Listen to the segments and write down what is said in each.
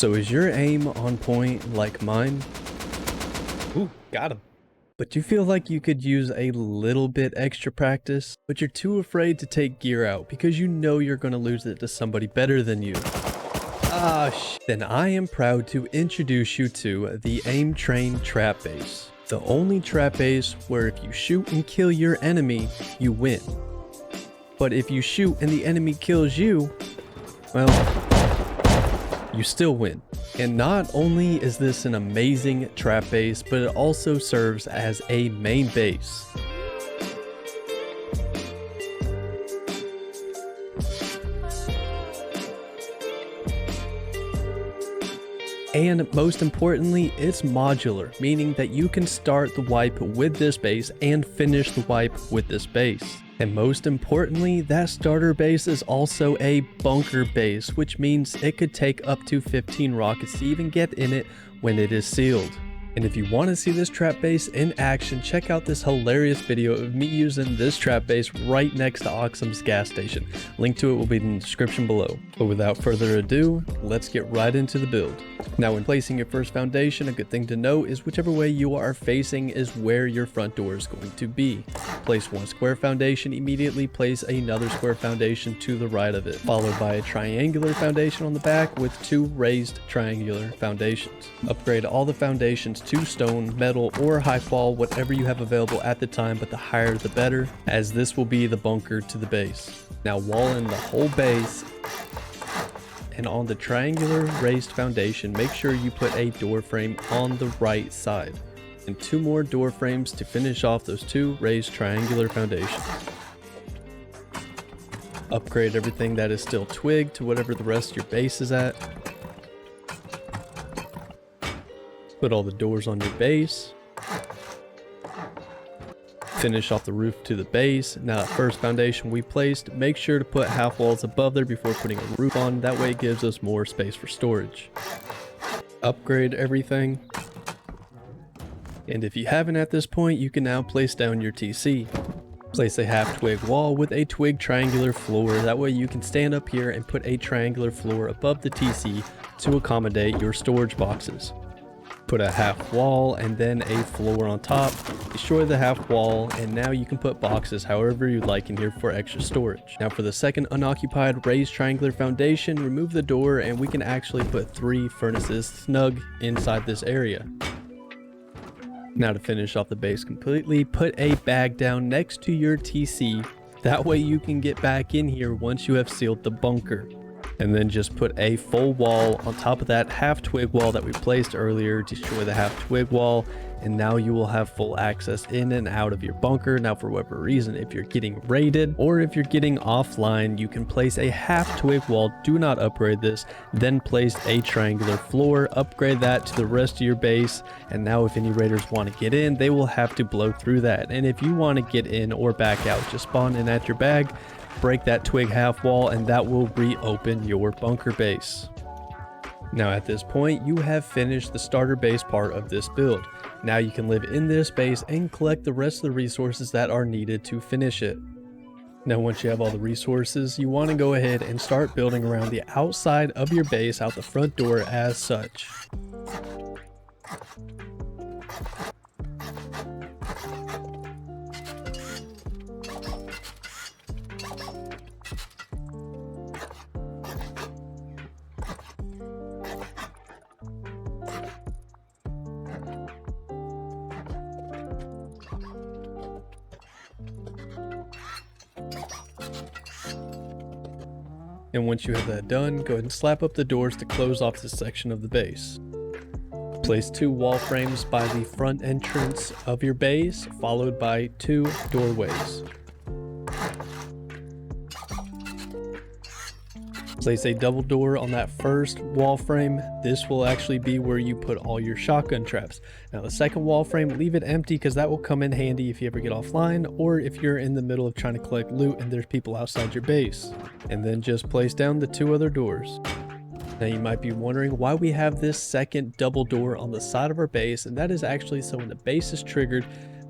So is your aim on point like mine? Ooh, got him. But you feel like you could use a little bit extra practice, but you're too afraid to take gear out because you know you're going to lose it to somebody better than you. Then I am proud to introduce you to the Aim Train Trap Base. The only trap base where if you shoot and kill your enemy, you win. But if you shoot and the enemy kills you, well, you still win. And not only is this an amazing trap base, but it also serves as a main base. And most importantly, it's modular, meaning that you can start the wipe with this base and finish the wipe with this base. And most importantly, that starter base is also a bunker base, which means it could take up to 15 rockets to even get in it when it is sealed. And if you want to see this trap base in action, check out this hilarious video of me using this trap base right next to Oxum's gas station. Link to it will be in the description below. But without further ado, let's get right into the build. Now when placing your first foundation, a good thing to know is whichever way you are facing is where your front door is going to be. Place one square foundation, immediately place another square foundation to the right of it, followed by a triangular foundation on the back with two raised triangular foundations. Upgrade all the foundations to stone, metal, or high fall, whatever you have available at the time, but the higher the better, as this will be the bunker to the base. Now wall in the whole base, and on the triangular raised foundation, make sure you put a door frame on the right side, and two more door frames to finish off those two raised triangular foundations. Upgrade everything that is still twig to whatever the rest of your base is at. Put all the doors on your base. Finish off the roof to the base. Now that first foundation we placed, make sure to put half walls above there before putting a roof on. That way it gives us more space for storage. Upgrade everything. And if you haven't at this point, you can now place down your TC. Place a half twig wall with a twig triangular floor. That way you can stand up here and put a triangular floor above the TC to accommodate your storage boxes. Put a half wall and then a floor on top. Destroy the half wall, and now you can put boxes however you like in here for extra storage. Now for the second unoccupied raised triangular foundation, remove the door and we can actually put 3 furnaces snug inside this area. Now to finish off the base completely, put a bag down next to your TC. That way you can get back in here once you have sealed the bunker. And then just put a full wall on top of that half twig wall that we placed earlier. Destroy the half twig wall, and now you will have full access in and out of your bunker. Now for whatever reason, if you're getting raided or if you're getting offline, you can place a half twig wall. Do not upgrade this. Then place a triangular floor, upgrade that to the rest of your base, and now if any raiders want to get in, they will have to blow through that. And if you want to get in or back out, just spawn in at your bag, break that twig half wall, and that will reopen your bunker base. Now at this point, you have finished the starter base part of this build. Now you can live in this base and collect the rest of the resources that are needed to finish it. Now once you have all the resources, you want to go ahead and start building around the outside of your base out the front door as such. And once you have that done, go ahead and slap up the doors to close off this section of the base. Place 2 wall frames by the front entrance of your base, followed by 2 doorways. Place a double door on that first wall frame. This will actually be where you put all your shotgun traps. Now the second wall frame, leave it empty because that will come in handy if you ever get offline, or if you're in the middle of trying to collect loot and there's people outside your base. And then just place down the 2 other doors. Now you might be wondering why we have this second double door on the side of our base, and that is actually so when the base is triggered,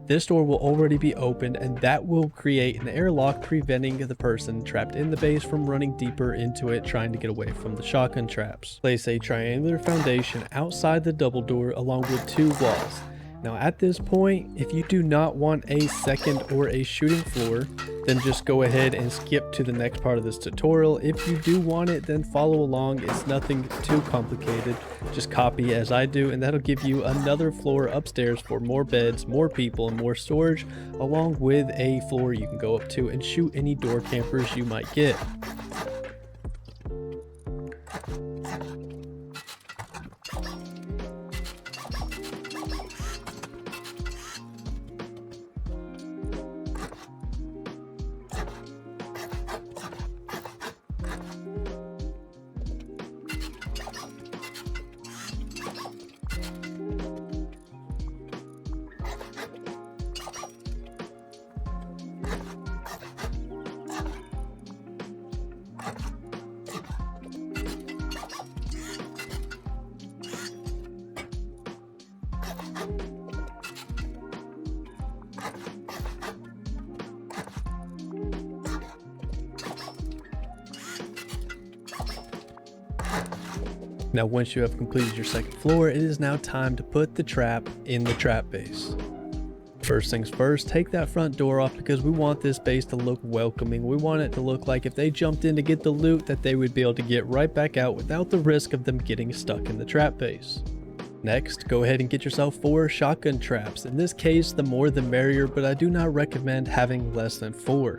this door will already be opened, and that will create an airlock, preventing the person trapped in the base from running deeper into it trying to get away from the shotgun traps. Place a triangular foundation outside the double door along with 2 walls. Now at this point, if you do not want a second or a shooting floor, then just go ahead and skip to the next part of this tutorial. If you do want it, then follow along. It's nothing too complicated. Just copy as I do, and that'll give you another floor upstairs for more beds, more people, and more storage, along with a floor you can go up to and shoot any door campers you might get. Now once you have completed your second floor, it is now time to put the trap in the trap base. First things first, take that front door off because we want this base to look welcoming. We want it to look like if they jumped in to get the loot that they would be able to get right back out without the risk of them getting stuck in the trap base. Next, go ahead and get yourself 4 shotgun traps. In this case, the more the merrier, but I do not recommend having less than 4.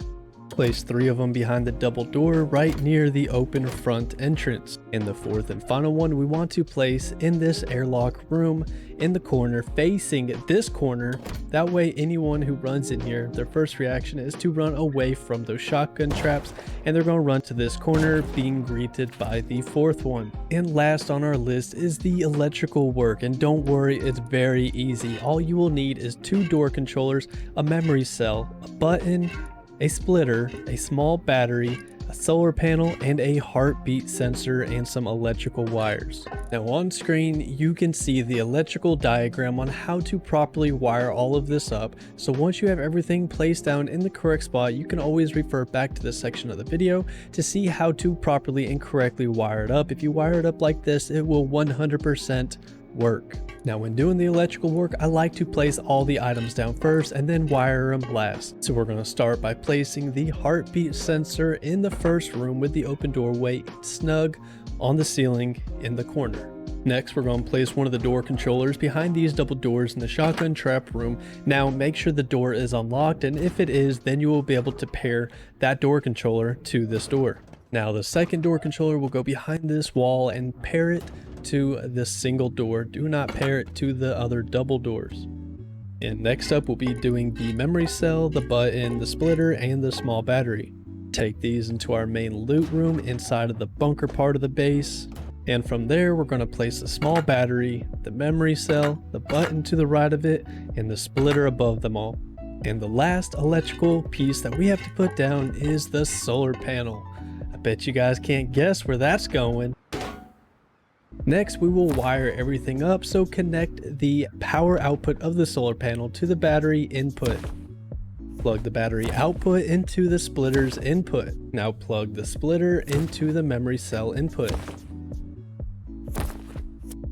Place 3 of them behind the double door right near the open front entrance. And the 4th and final one we want to place in this airlock room in the corner facing this corner. That way anyone who runs in here, their first reaction is to run away from those shotgun traps, and they're going to run to this corner being greeted by the 4th one. And last on our list is the electrical work, and don't worry, it's very easy. All you will need is 2 door controllers, a memory cell, a button, a splitter, a small battery, a solar panel, and a heartbeat sensor, and some electrical wires. Now on screen you can see the electrical diagram on how to properly wire all of this up, so once you have everything placed down in the correct spot, you can always refer back to this section of the video to see how to properly and correctly wire it up. If you wire it up like this, it will 100% work. Now when doing the electrical work, I like to place all the items down first and then wire them last. So we're going to start by placing the heartbeat sensor in the first room with the open doorway snug on the ceiling in the corner. Next, we're going to place one of the door controllers behind these double doors in the shotgun trap room. Now make sure the door is unlocked, and if it is, then you will be able to pair that door controller to this door. Now the second door controller will go behind this wall and pair it to the single door. Do not pair it to the other double doors. And next up we'll be doing the memory cell, the button, the splitter, and the small battery. Take these into our main loot room inside of the bunker part of the base, and from there we're going to place the small battery, the memory cell, the button to the right of it, and the splitter above them all. And the last electrical piece that we have to put down is the solar panel. I bet you guys can't guess where that's going. Next, we will wire everything up, so connect the power output of the solar panel to the battery input. Plug the battery output into the splitter's input. Now plug the splitter into the memory cell input.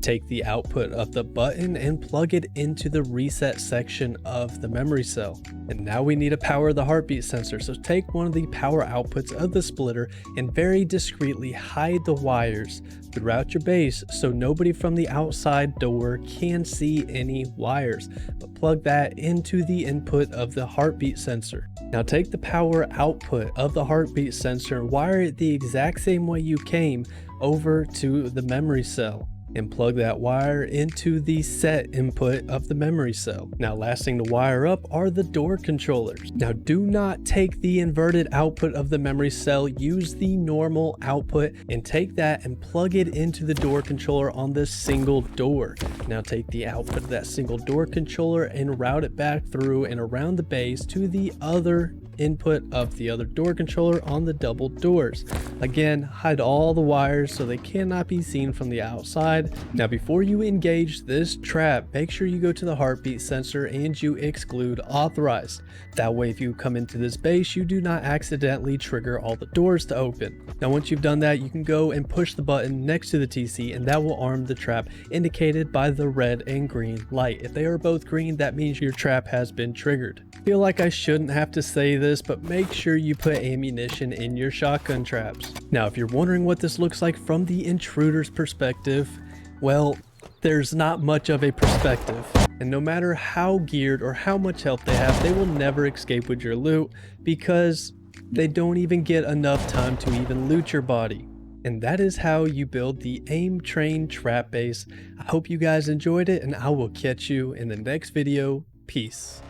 Take the output of the button and plug it into the reset section of the memory cell. And now we need to power the heartbeat sensor, so take one of the power outputs of the splitter and very discreetly hide the wires throughout your base so nobody from the outside door can see any wires, but plug that into the input of the heartbeat sensor. Now take the power output of the heartbeat sensor and wire it the exact same way you came over to the memory cell, and plug that wire into the set input of the memory cell. Now last thing to wire up are the door controllers. Now do not take the inverted output of the memory cell, use the normal output and take that and plug it into the door controller on this single door. Now take the output of that single door controller and route it back through and around the base to the other input of the other door controller on the double doors. Again, hide all the wires so they cannot be seen from the outside. Now before you engage this trap, make sure you go to the heartbeat sensor and you exclude authorized. That way if you come into this base, you do not accidentally trigger all the doors to open. Now once you've done that, you can go and push the button next to the TC and that will arm the trap indicated by the red and green light. If they are both green, that means your trap has been triggered. I feel like I shouldn't have to say this, but make sure you put ammunition in your shotgun traps. Now if you're wondering what this looks like from the intruder's perspective, well, there's not much of a perspective. And no matter how geared or how much health they have, they will never escape with your loot because they don't even get enough time to even loot your body. And that is how you build the aim train trap base. I hope you guys enjoyed it and I will catch you in the next video. Peace.